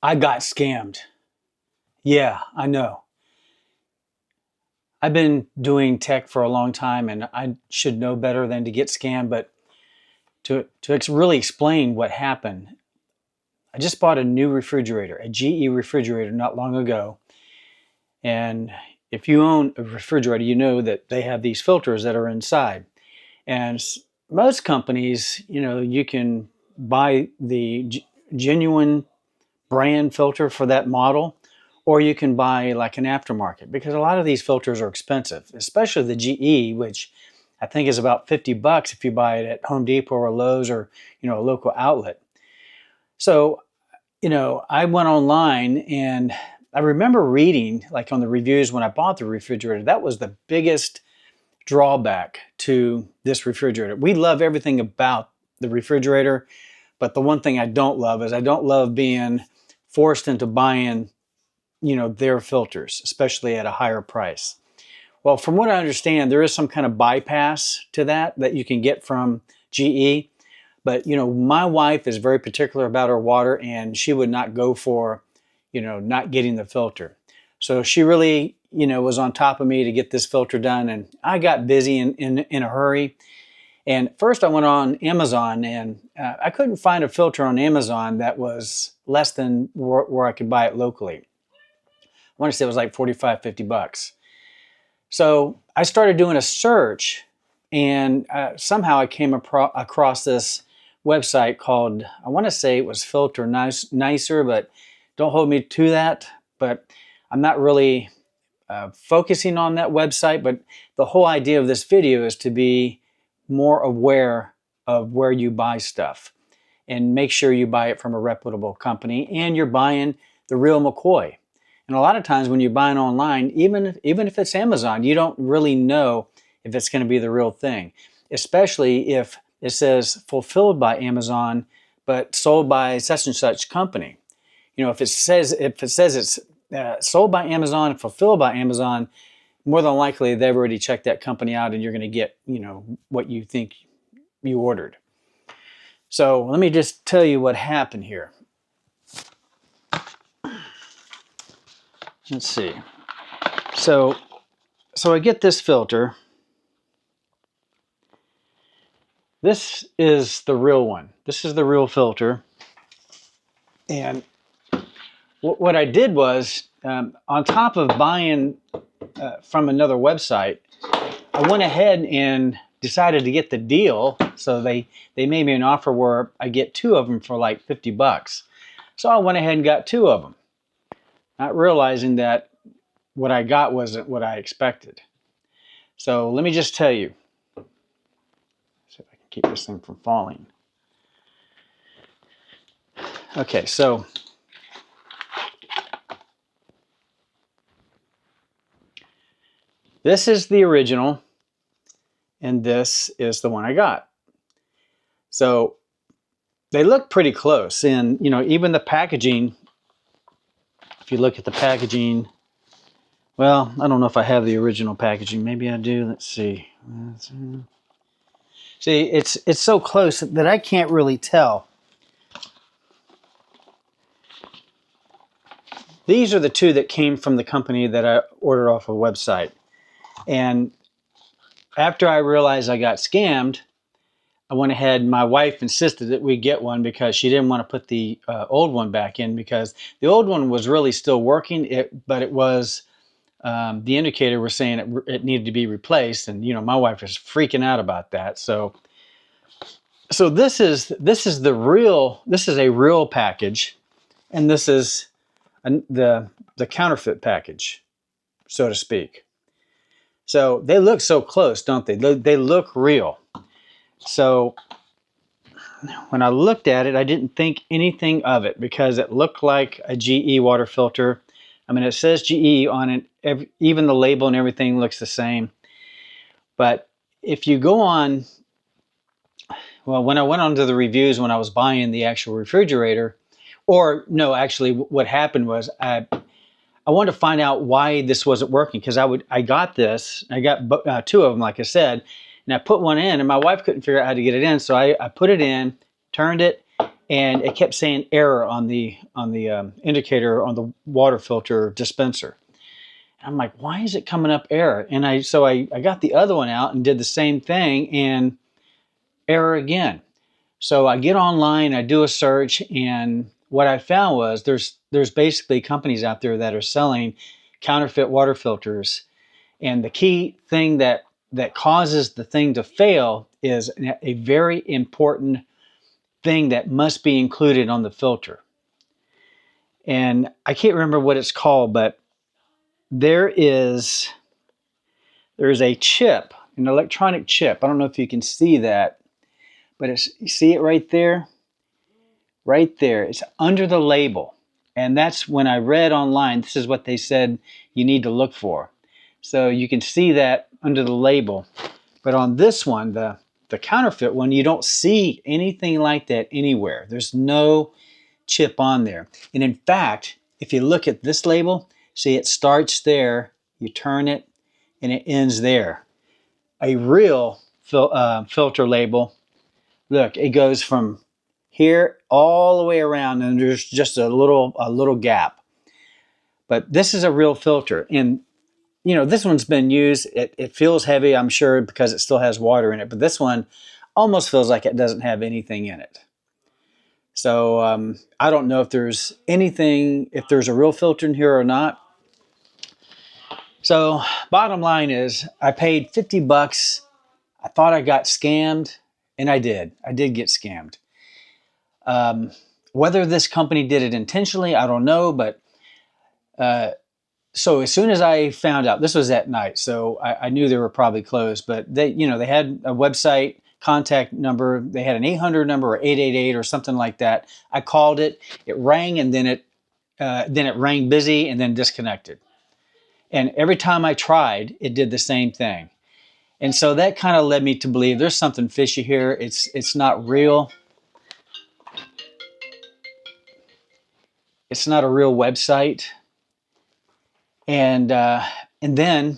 I got scammed. Yeah, I know. I've been doing tech for a long time and I should know better than to get scammed, but really explain what happened, I just bought a new refrigerator, a GE refrigerator not long ago. And if you own a refrigerator, you know that they have these filters that are inside. And most companies, you can buy the genuine brand filter for that model, or you can buy like an aftermarket because a lot of these filters are expensive, especially the GE, which I think is about 50 bucks if you buy it at Home Depot or Lowe's or, a local outlet. So, I went online and I remember reading like on the reviews when I bought the refrigerator, that was the biggest drawback to this refrigerator. We love everything about the refrigerator, but the one thing I don't love is I don't love being forced into buying, their filters, especially at a higher price. Well, from what I understand, there is some kind of bypass to that you can get from GE. But, my wife is very particular about her water and she would not go for, not getting the filter. So she really, was on top of me to get this filter done. And I got busy in a hurry. And first I went on Amazon and I couldn't find a filter on Amazon that was less than where I could buy it locally. I want to say it was like 45, 50 bucks. So I started doing a search and somehow I came across this website called, I want to say it was Filter Nicer, but don't hold me to that. But I'm not really focusing on that website. But the whole idea of this video is to be more aware of where you buy stuff and make sure you buy it from a reputable company and you're buying the real McCoy. And a lot of times when you're buying online, even if it's Amazon, you don't really know if it's going to be the real thing, especially if it says fulfilled by Amazon, but sold by such and such company. If it says it's sold by Amazon and fulfilled by Amazon, more than likely they've already checked that company out and you're going to get, what you think you ordered. So let me just tell you what happened here. Let's see. So I get this filter. This is the real one. This is the real filter. And what I did was, on top of buying from another website, I went ahead and decided to get the deal. So they made me an offer where I get two of them for like 50 bucks. So I went ahead and got two of them, not realizing that what I got wasn't what I expected. So let me just tell you. See if I can keep this thing from falling. Okay, so this is the original, and this is the one I got. So they look pretty close, and even the packaging, if you look at the packaging, well, I don't know if I have the original packaging. Maybe I do. Let's see. See, it's so close that I can't really tell. These are the two that came from the company that I ordered off a website. And after I realized I got scammed, I went ahead, my wife insisted that we get one because she didn't want to put the old one back in because the old one was really still working, but it was, the indicator was saying it needed to be replaced. And, my wife was freaking out about that. So this is a real package. And this is the counterfeit package, so to speak. So they look so close, don't they? They look real. So when I looked at it, I didn't think anything of it because it looked like a GE water filter. I mean, it says GE on it. Even the label and everything looks the same. But if you go on, well, when I went onto the reviews when I was buying the actual refrigerator, or no, actually what happened was I wanted to find out why this wasn't working because I got two of them, like I said, and I put one in and my wife couldn't figure out how to get it in. So I put it in, turned it, and it kept saying error on the indicator on the water filter dispenser. I'm like, why is it coming up error? And I got the other one out and did the same thing, and error again. So I get online, I do a search, and what I found was there's basically companies out there that are selling counterfeit water filters. And the key thing that causes the thing to fail is a very important thing that must be included on the filter. And I can't remember what it's called, but there's a chip, an electronic chip. I don't know if you can see that, but you see it right there? Right there. It's under the label. And that's when I read online, this is what they said you need to look for. So you can see that under the label. But on this one, the counterfeit one, you don't see anything like that anywhere. There's no chip on there. And in fact, if you look at this label, see it starts there, you turn it, and it ends there. A real filter label, look, it goes from here all the way around, and there's just a little gap. But this is a real filter, and you know, this one's been used. It feels heavy, I'm sure, because it still has water in it. But this one almost feels like it doesn't have anything in it. So I don't know if there's a real filter in here or not. So bottom line is, I paid 50 bucks. I thought I got scammed, and I did. I did get scammed. Whether this company did it intentionally, I don't know. But so as soon as I found out, this was at night, so I knew they were probably closed. But they had a website contact number. They had an 800 number or 888 or something like that. I called it. It rang, and then it rang busy and then disconnected. And every time I tried, it did the same thing. And so that kind of led me to believe there's something fishy here. It's not real. It's not a real website. And then,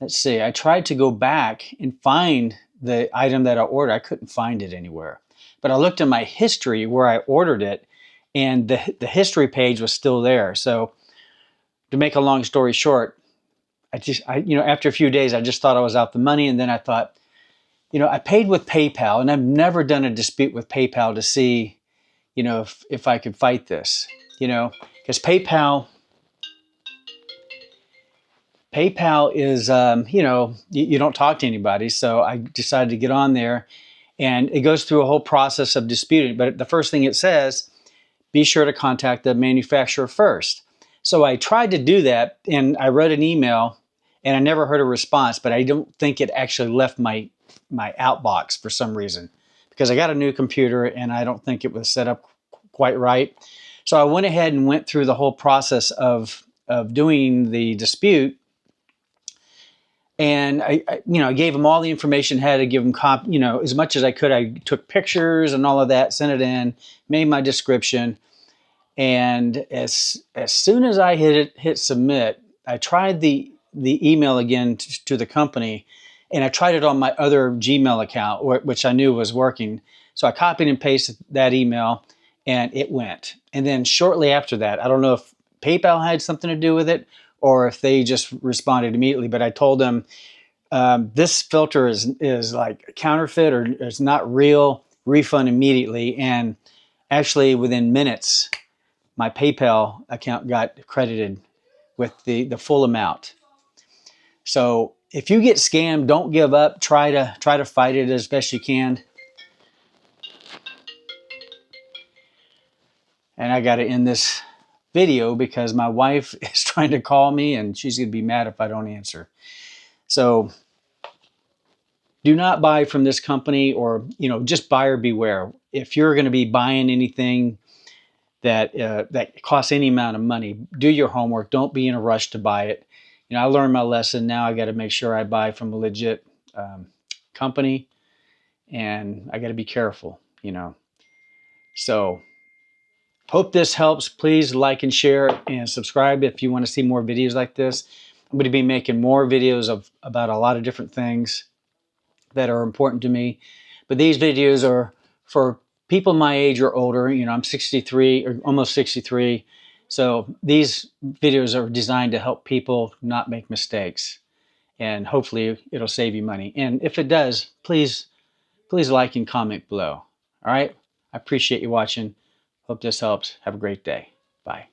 let's see, I tried to go back and find the item that I ordered. I couldn't find it anywhere. But I looked in my history where I ordered it, and the history page was still there. So to make a long story short, after a few days, I just thought I was out the money. And then I thought, I paid with PayPal, and I've never done a dispute with PayPal to see, if I could fight this, because PayPal is, you don't talk to anybody. So I decided to get on there, and it goes through a whole process of disputing. But the first thing it says, be sure to contact the manufacturer first. So I tried to do that, and I wrote an email, and I never heard a response, but I don't think it actually left my outbox for some reason, because I got a new computer and I don't think it was set up quite right. So I went ahead and went through the whole process of doing the dispute. And I gave them all the information, had to give them as much as I could. I took pictures and all of that, sent it in, made my description. And as soon as I hit submit, I tried the email again to the company, and I tried it on my other Gmail account, which I knew was working. So I copied and pasted that email, and it went. And then shortly after that, I don't know if PayPal had something to do with it or if they just responded immediately, but I told them this filter is like counterfeit or it's not real, refund immediately. And actually within minutes, my PayPal account got credited with the full amount. So if you get scammed, don't give up. Try to fight it as best you can. And I got to end this video because my wife is trying to call me, and she's going to be mad if I don't answer. So do not buy from this company, or just buyer beware. If you're going to be buying anything that costs any amount of money, do your homework. Don't be in a rush to buy it. I learned my lesson. Now I got to make sure I buy from a legit company, and I got to be careful. So hope this helps. Please like and share and subscribe if you want to see more videos like this. I'm going to be making more videos about a lot of different things that are important to me. But these videos are for people my age or older. You know, I'm 63 or almost 63. So these videos are designed to help people not make mistakes. And hopefully it'll save you money. And if it does, please like and comment below. All right. I appreciate you watching. Hope this helps. Have a great day. Bye.